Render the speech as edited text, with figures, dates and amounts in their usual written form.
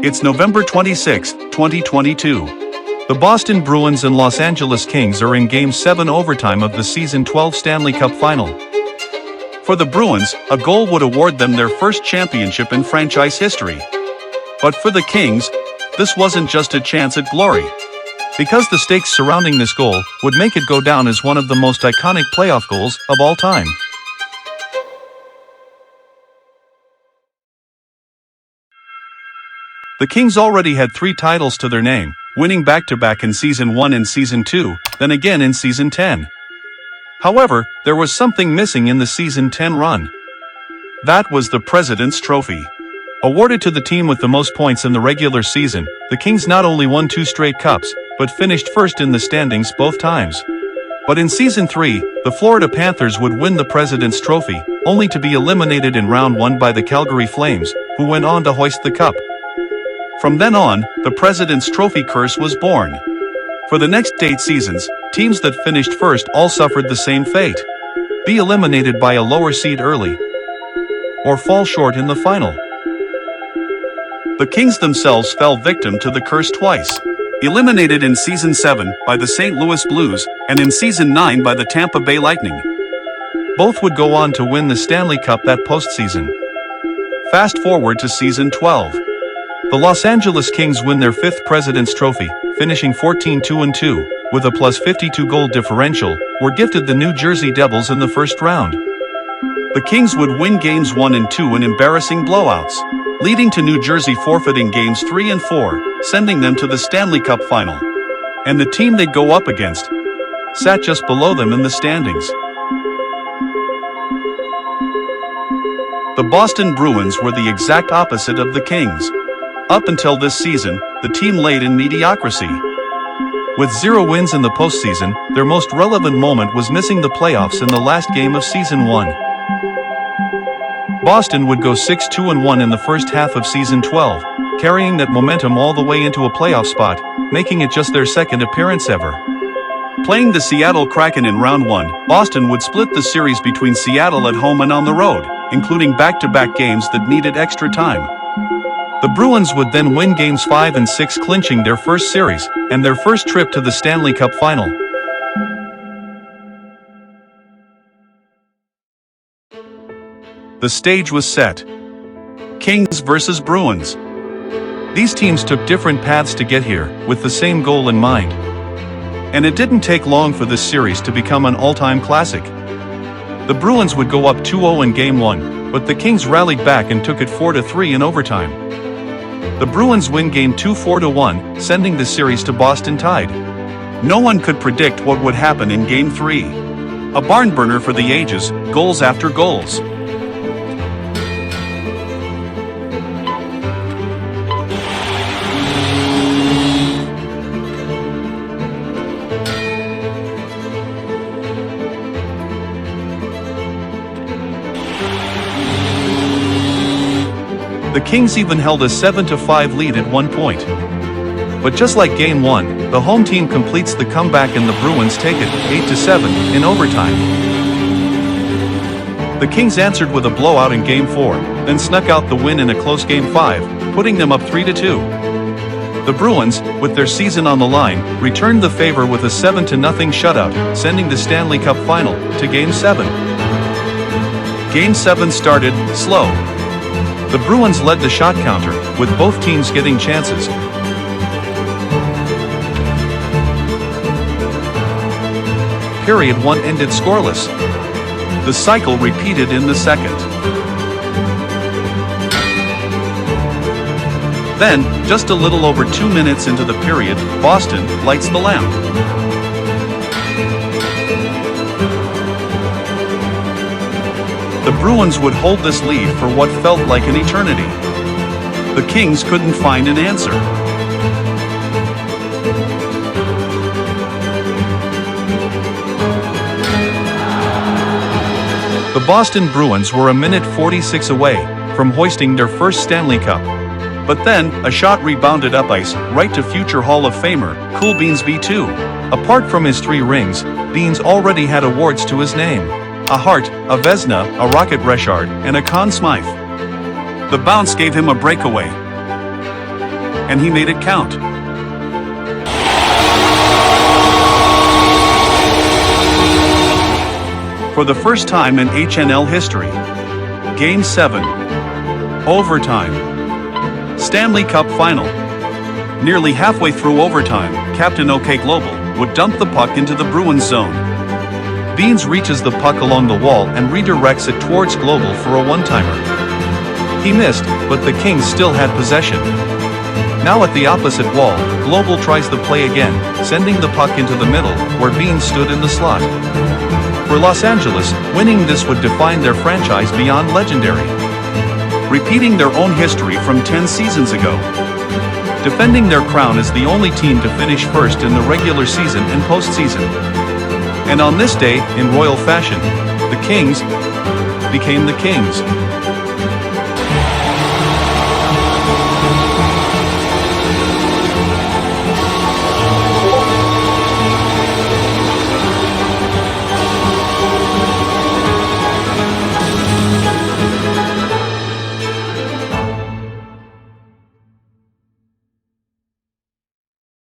It's November 26, 2022. The Boston Bruins and Los Angeles Kings are in Game 7 overtime of the Season 12 Stanley Cup Final. For the Bruins, a goal would award them their first championship in franchise history. But for the Kings, this wasn't just a chance at glory. Because the stakes surrounding this goal would make it go down as one of the most iconic playoff goals of all time. The Kings already had 3 titles to their name, winning back-to-back in Season 1 and Season 2, then again in Season 10. However, there was something missing in the Season 10 run. That was the President's Trophy. Awarded to the team with the most points in the regular season, the Kings not only won 2 straight cups, but finished first in the standings both times. But in Season 3, the Florida Panthers would win the President's Trophy, only to be eliminated in Round 1 by the Calgary Flames, who went on to hoist the cup. From then on, the President's Trophy curse was born. For the next 8 seasons, teams that finished first all suffered the same fate: be eliminated by a lower seed early, or fall short in the final. The Kings themselves fell victim to the curse twice. Eliminated in Season 7 by the St. Louis Blues, and in Season 9 by the Tampa Bay Lightning. Both would go on to win the Stanley Cup that postseason. Fast forward to Season 12. The Los Angeles Kings win their 5th President's Trophy, finishing 14-2-2, with a +52 goal differential, were gifted the New Jersey Devils in the first round. The Kings would win Games 1 and 2 in embarrassing blowouts, leading to New Jersey forfeiting Games 3 and 4, sending them to the Stanley Cup Final. And the team they'd go up against sat just below them in the standings. The Boston Bruins were the exact opposite of the Kings. Up until this season, the team laid in mediocrity. With 0 wins in the postseason, their most relevant moment was missing the playoffs in the last game of Season 1. Boston would go 6-2-1 in the first half of Season 12, carrying that momentum all the way into a playoff spot, making it just their 2nd appearance ever. Playing the Seattle Kraken in Round 1, Boston would split the series between Seattle at home and on the road, including back-to-back games that needed extra time. The Bruins would then win Games 5 and 6, clinching their first series, and their first trip to the Stanley Cup Final. The stage was set. Kings versus Bruins. These teams took different paths to get here, with the same goal in mind. And it didn't take long for this series to become an all-time classic. The Bruins would go up 2-0 in Game 1, but the Kings rallied back and took it 4-3 in overtime. The Bruins win Game 2 4-1, sending the series to Boston tied. No one could predict what would happen in Game 3. A barn burner for the ages, goals after goals. The Kings even held a 7-5 lead at one point. But just like Game 1, the home team completes the comeback and the Bruins take it 8-7 in overtime. The Kings answered with a blowout in Game 4, then snuck out the win in a close Game 5, putting them up 3-2. The Bruins, with their season on the line, returned the favor with a 7-0 shutout, sending the Stanley Cup Final to Game 7. Game 7 started slow. The Bruins led the shot counter, with both teams getting chances. Period 1 ended scoreless. The cycle repeated in the second. Then, just a little over 2 minutes into the period, Boston lights the lamp. The Bruins would hold this lead for what felt like an eternity. The Kings couldn't find an answer. The Boston Bruins were a minute 46 away from hoisting their first Stanley Cup. But then, a shot rebounded up ice, right to future Hall of Famer, Cool Beans V2. Apart from his 3 rings, Beans already had awards to his name: a Hart, a Vezina, a Rocket Richard, and a Conn Smythe. The bounce gave him a breakaway. and he made it count. For the first time in HNL history. Game 7. Overtime. Stanley Cup Final. Nearly halfway through overtime, Captain OK Global would dump the puck into the Bruins zone. Beans reaches the puck along the wall and redirects it towards Global for a one-timer. He missed, but the Kings still had possession. Now at the opposite wall, Global tries the play again, sending the puck into the middle, where Beans stood in the slot. For Los Angeles, winning this would define their franchise beyond legendary, repeating their own history from 10 seasons ago, defending their crown as the only team to finish first in the regular season and postseason. And on this day, in royal fashion, the Kings became the Kings.